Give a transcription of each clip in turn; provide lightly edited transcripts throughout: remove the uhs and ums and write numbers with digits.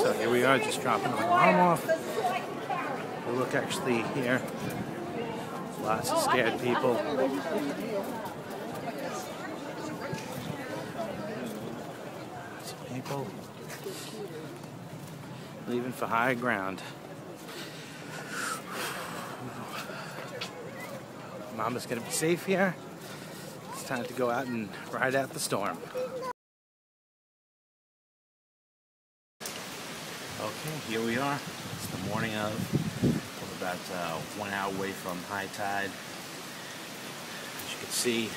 So here we are, just dropping my mom off. We look actually here, lots of scared people. Lots of people leaving for higher ground. Mama's gonna be safe here. It's time to go out and ride out the storm. Okay, here we are. It's the morning of. We're about 1 hour away from high tide. As you can see,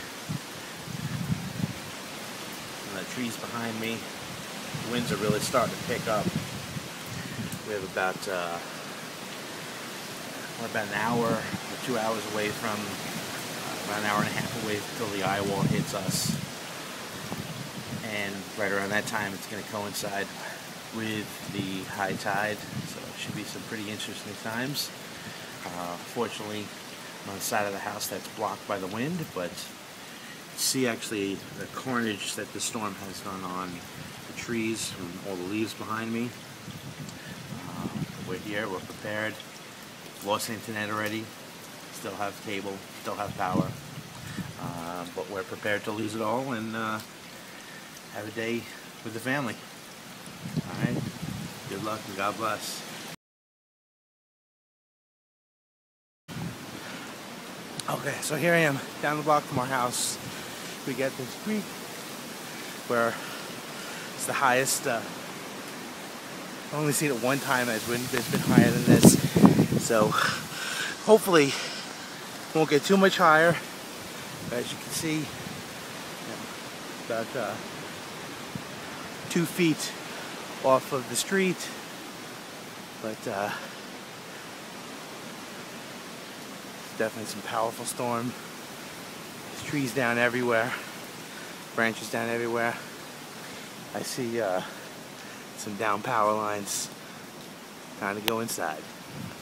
the trees behind me, the winds are really starting to pick up. We have about we're about an hour or 2 hours away from, about an hour and a half away till the eye wall hits us. And right around that time, it's going to coincide with the high tide, so it should be some pretty interesting times. Fortunately, I'm on the side of the house that's blocked by the wind, but see actually the carnage that the storm has done on the trees and all the leaves behind me. We're here, we're prepared. Lost internet already, still have cable, still have power, but we're prepared to lose it all and have a day with the family. Alright, good luck and God bless. Okay, so here I am, down the block from our house. We get this creek where it's the highest, I've only seen it one time, it's been higher than this. So hopefully it won't get too much higher. But as you can see, about 2 feet off of the street, but definitely some powerful storm. There's trees down everywhere, branches down everywhere. I see some down power lines. Time to go inside.